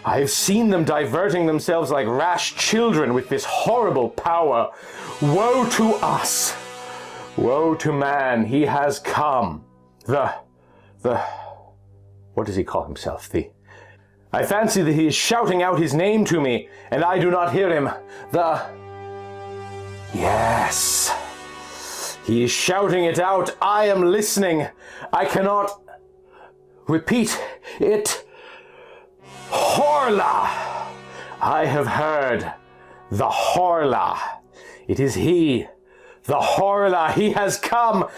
I have seen them diverting themselves like rash children with this horrible power. Woe to us! Woe to man, he has come. What does he call himself? I fancy that he is shouting out his name to me, and I do not hear him. Yes. He is shouting it out. I am listening. I cannot repeat it. Horla! I have heard. The Horla. It is he. The Horla, he has come!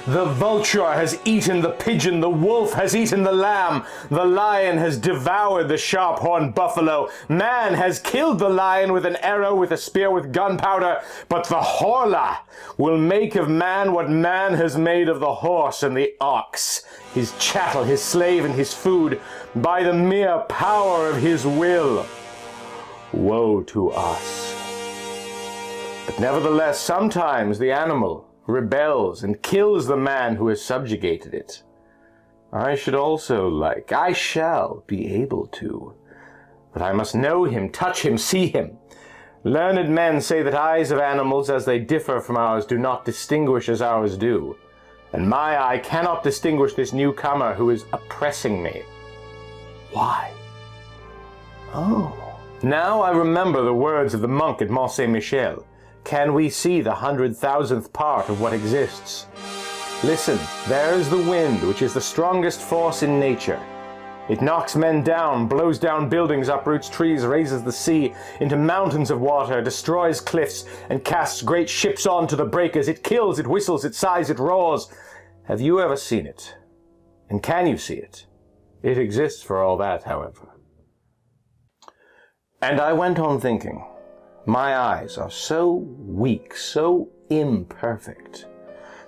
The vulture has eaten the pigeon, the wolf has eaten the lamb, the lion has devoured the sharp-horned buffalo, man has killed the lion with an arrow, with a spear, with gunpowder, but the Horla will make of man what man has made of the horse and the ox, his chattel, his slave, and his food, by the mere power of his will. Woe to us! But nevertheless, sometimes the animal rebels and kills the man who has subjugated it. I shall be able to. But I must know him, touch him, see him. Learned men say that eyes of animals, as they differ from ours, do not distinguish as ours do. And my eye cannot distinguish this newcomer who is oppressing me. Why? Oh. Now I remember the words of the monk at Mont Saint-Michel. Can we see the 100,000th part of what exists? Listen, there is the wind, which is the strongest force in nature. It knocks men down, blows down buildings, uproots trees, raises the sea into mountains of water, destroys cliffs, and casts great ships onto the breakers. It kills, it whistles, it sighs, it roars. Have you ever seen it? And can you see it? It exists for all that, however. And I went on thinking, my eyes are so weak, so imperfect,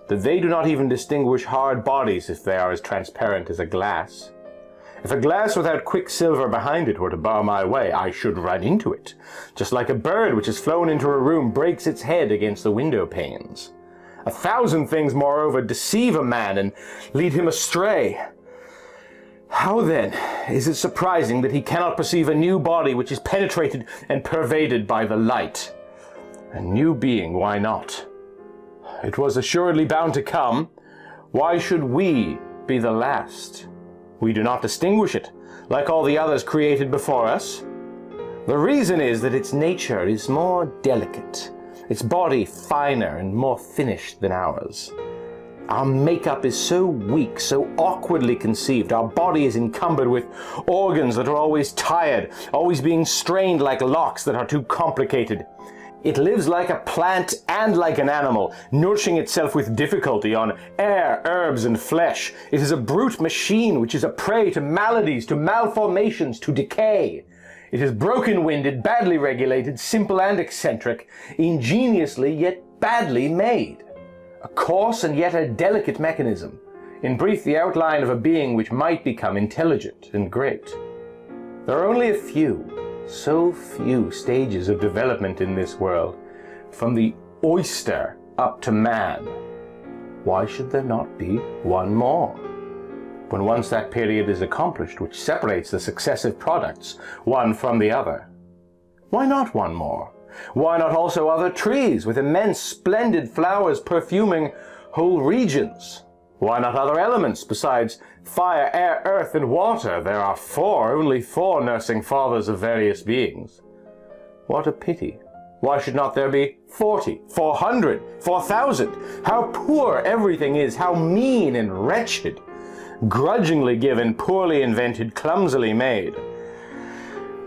that they do not even distinguish hard bodies if they are as transparent as a glass. If a glass without quicksilver behind it were to bar my way, I should run into it, just like a bird which has flown into a room breaks its head against the window panes. 1,000 things, moreover, deceive a man and lead him astray. How then is it surprising that he cannot perceive a new body which is penetrated and pervaded by the light? A new being, why not? It was assuredly bound to come. Why should we be the last? We do not distinguish it, like all the others created before us. The reason is that its nature is more delicate, its body finer and more finished than ours. Our makeup is so weak, so awkwardly conceived. Our body is encumbered with organs that are always tired, always being strained like locks that are too complicated. It lives like a plant and like an animal, nourishing itself with difficulty on air, herbs, and flesh. It is a brute machine which is a prey to maladies, to malformations, to decay. It is broken-winded, badly regulated, simple and eccentric, ingeniously yet badly made. A coarse and yet a delicate mechanism. In brief, the outline of a being which might become intelligent and great. There are only a few, so few stages of development in this world, from the oyster up to man. Why should there not be one more? When once that period is accomplished, which separates the successive products, one from the other. Why not one more? Why not also other trees with immense splendid flowers perfuming whole regions? Why not other elements besides fire, air, earth, and water? There are only four nursing fathers of various beings. What a pity. Why should not there be 40, 400, 4,000? How poor everything is, how mean and wretched. Grudgingly given, poorly invented, clumsily made.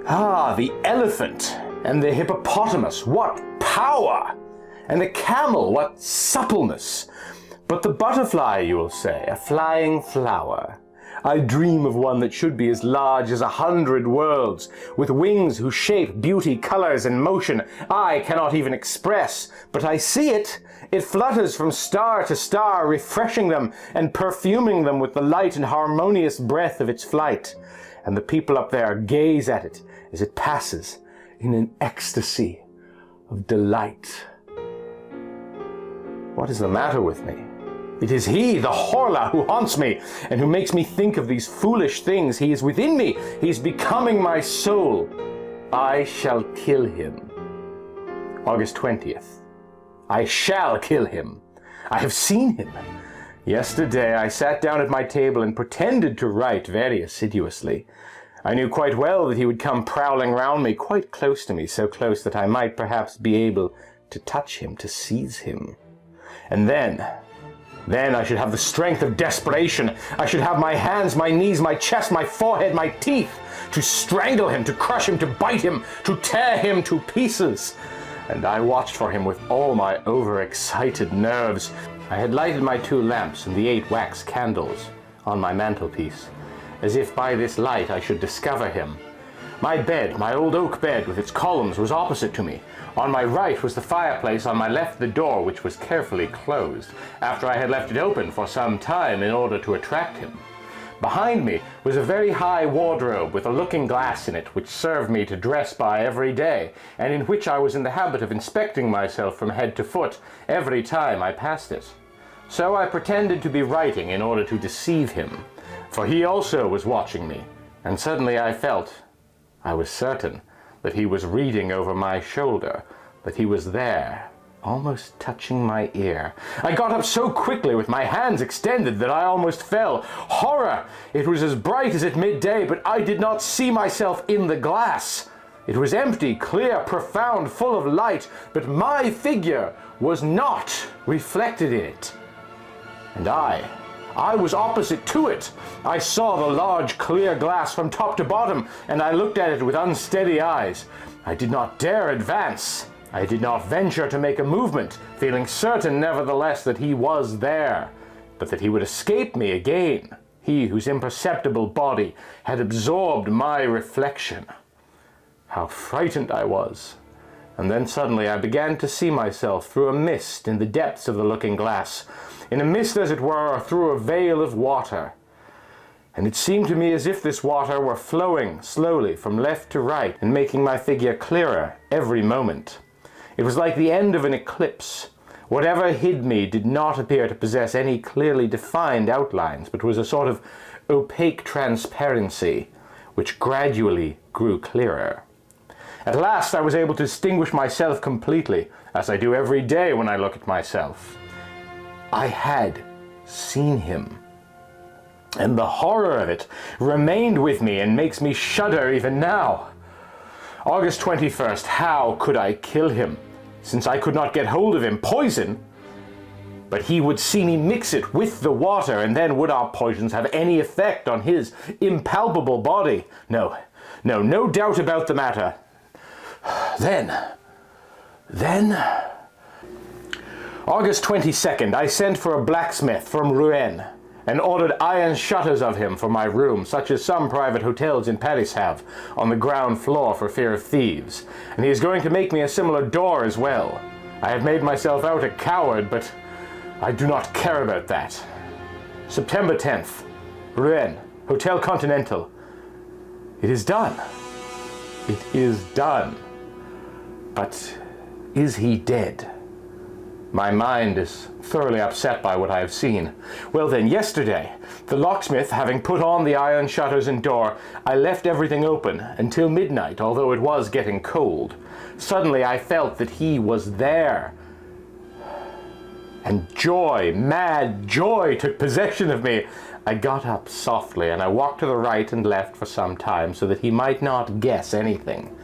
Ah, the elephant and the hippopotamus, what power! And the camel, what suppleness! But the butterfly, you will say, a flying flower. I dream of one that should be as large as 100 worlds, with wings whose shape, beauty, colors, and motion I cannot even express. But I see it. It flutters from star to star, refreshing them and perfuming them with the light and harmonious breath of its flight. And the people up there gaze at it as it passes in an ecstasy of delight. What is the matter with me? It is he, the Horla, who haunts me, and who makes me think of these foolish things. He is within me. He is becoming my soul. I shall kill him. August 20th. I shall kill him. I have seen him. Yesterday I sat down at my table and pretended to write very assiduously. I knew quite well that he would come prowling round me, quite close to me, so close that I might perhaps be able to touch him, to seize him. And then I should have the strength of desperation. I should have my hands, my knees, my chest, my forehead, my teeth, to strangle him, to crush him, to bite him, to tear him to pieces. And I watched for him with all my overexcited nerves. I had lighted my 2 lamps and the 8 wax candles on my mantelpiece, as if by this light I should discover him. My bed, my old oak bed with its columns, was opposite to me. On my right was the fireplace, on my left the door, which was carefully closed, after I had left it open for some time in order to attract him. Behind me was a very high wardrobe with a looking-glass in it, which served me to dress by every day, and in which I was in the habit of inspecting myself from head to foot every time I passed it. So I pretended to be writing in order to deceive him, for he also was watching me, and suddenly I was certain that he was reading over my shoulder, that he was there, almost touching my ear. I got up so quickly with my hands extended that I almost fell. Horror! It was as bright as at midday, but I did not see myself in the glass. It was empty, clear, profound, full of light, but my figure was not reflected in it. And I was opposite to it. I saw the large clear glass from top to bottom, and I looked at it with unsteady eyes. I did not dare advance. I did not venture to make a movement, feeling certain nevertheless that he was there, but that he would escape me again, he whose imperceptible body had absorbed my reflection. How frightened I was. And then suddenly I began to see myself through a mist in the depths of the looking-glass, in a mist, as it were, or through a veil of water. And it seemed to me as if this water were flowing slowly from left to right and making my figure clearer every moment. It was like the end of an eclipse. Whatever hid me did not appear to possess any clearly defined outlines, but was a sort of opaque transparency, which gradually grew clearer. At last I was able to distinguish myself completely, as I do every day when I look at myself. I had seen him. And the horror of it remained with me and makes me shudder even now. August 21st, how could I kill him, since I could not get hold of him? Poison? But he would see me mix it with the water, and then would our poisons have any effect on his impalpable body? No doubt about the matter. Then, August 22nd, I sent for a blacksmith from Rouen and ordered iron shutters of him for my room, such as some private hotels in Paris have, on the ground floor for fear of thieves. And he is going to make me a similar door as well. I have made myself out a coward, but I do not care about that. September 10th, Rouen, Hotel Continental. It is done. It is done. But is he dead? My mind is thoroughly upset by what I have seen. Well then, yesterday, the locksmith having put on the iron shutters and door, I left everything open until midnight, although it was getting cold. Suddenly I felt that he was there. And joy, mad joy, took possession of me. I got up softly and I walked to the right and left for some time so that he might not guess anything.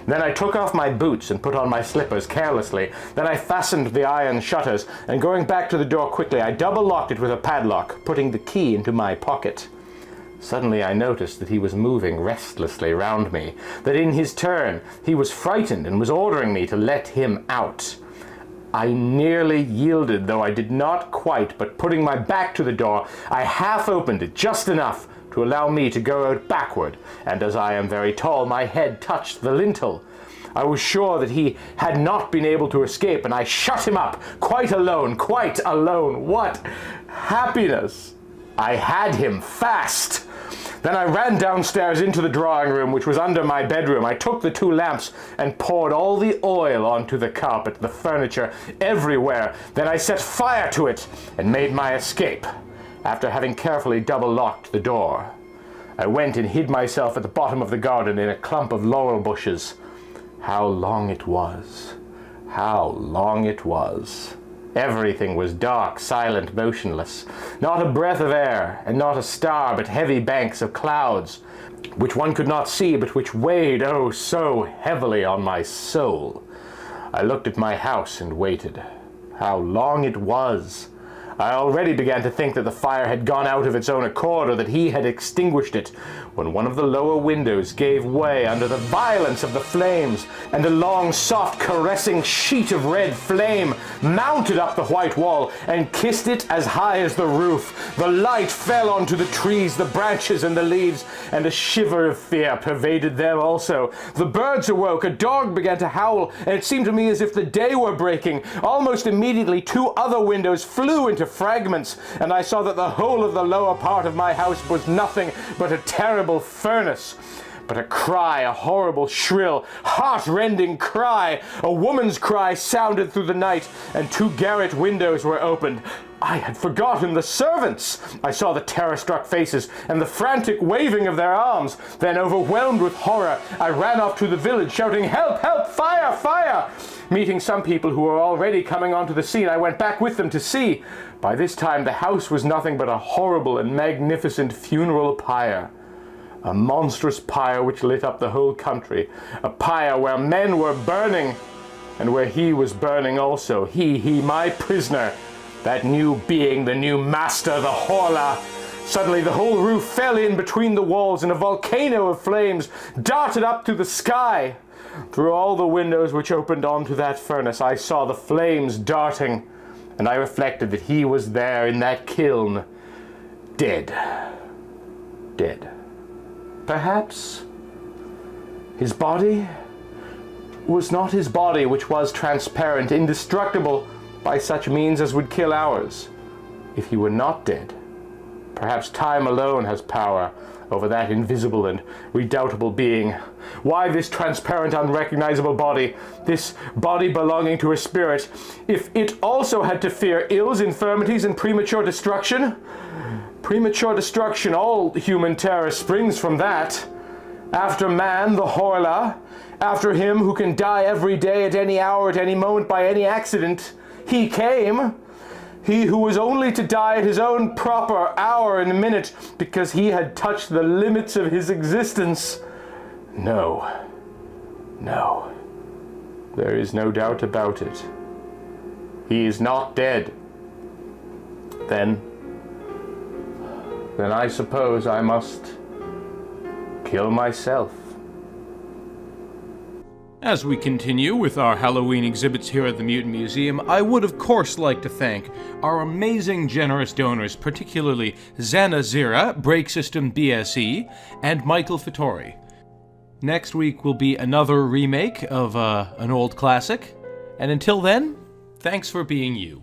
Then I took off my boots and put on my slippers carelessly. Then I fastened the iron shutters, and going back to the door quickly, I double-locked it with a padlock, putting the key into my pocket. Suddenly I noticed that he was moving restlessly round me, that in his turn he was frightened and was ordering me to let him out. I nearly yielded, though I did not quite, but putting my back to the door, I half opened it just enough to allow me to go out backward, and as I am very tall, my head touched the lintel. I was sure that he had not been able to escape, and I shut him up, quite alone, quite alone. What happiness! I had him fast. Then I ran downstairs into the drawing room, which was under my bedroom. I took the 2 lamps and poured all the oil onto the carpet, the furniture, everywhere. Then I set fire to it and made my escape. After having carefully double-locked the door, I went and hid myself at the bottom of the garden in a clump of laurel bushes. How long it was! How long it was! Everything was dark, silent, motionless. Not a breath of air, and not a star, but heavy banks of clouds, which one could not see, but which weighed, oh, so heavily on my soul. I looked at my house and waited. How long it was! I already began to think that the fire had gone out of its own accord, or that he had extinguished it, when one of the lower windows gave way under the violence of the flames, and a long, soft, caressing sheet of red flame mounted up the white wall and kissed it as high as the roof. The light fell onto the trees, the branches, and the leaves, and a shiver of fear pervaded them also. The birds awoke, a dog began to howl, and it seemed to me as if the day were breaking. Almost immediately 2 other windows flew into fragments, and I saw that the whole of the lower part of my house was nothing but a terrible furnace. But a cry, a horrible, shrill, heart-rending cry, a woman's cry sounded through the night, and 2 garret windows were opened. I had forgotten the servants. I saw the terror-struck faces and the frantic waving of their arms. Then, overwhelmed with horror, I ran off to the village, shouting, "Help! Help! Fire! Fire!" Meeting some people who were already coming onto the scene, I went back with them to see. By this time, the house was nothing but a horrible and magnificent funeral pyre. A monstrous pyre which lit up the whole country. A pyre where men were burning, and where he was burning also. He, my prisoner. That new being, the new master, the Horla. Suddenly the whole roof fell in between the walls, and a volcano of flames darted up to the sky. Through all the windows which opened onto that furnace, I saw the flames darting, and I reflected that he was there in that kiln, dead. Dead. Perhaps his body was not his body, which was transparent, indestructible by such means as would kill ours. If he were not dead, perhaps time alone has power over that invisible and redoubtable being. Why this transparent, unrecognizable body, this body belonging to a spirit, if it also had to fear ills, infirmities, and premature destruction? Premature destruction, all human terror springs from that. After man, the Horla, after him who can die every day, at any hour, at any moment, by any accident, he came. He who was only to die at his own proper hour and minute, because he had touched the limits of his existence. No, there is no doubt about it. He is not dead. Then I suppose I must kill myself. As we continue with our Halloween exhibits here at the Mutant Museum, I would of course like to thank our amazing generous donors, particularly Zana Zira, Break System BSE, and Michael Fittori. Next week will be another remake of an old classic, and until then, thanks for being you.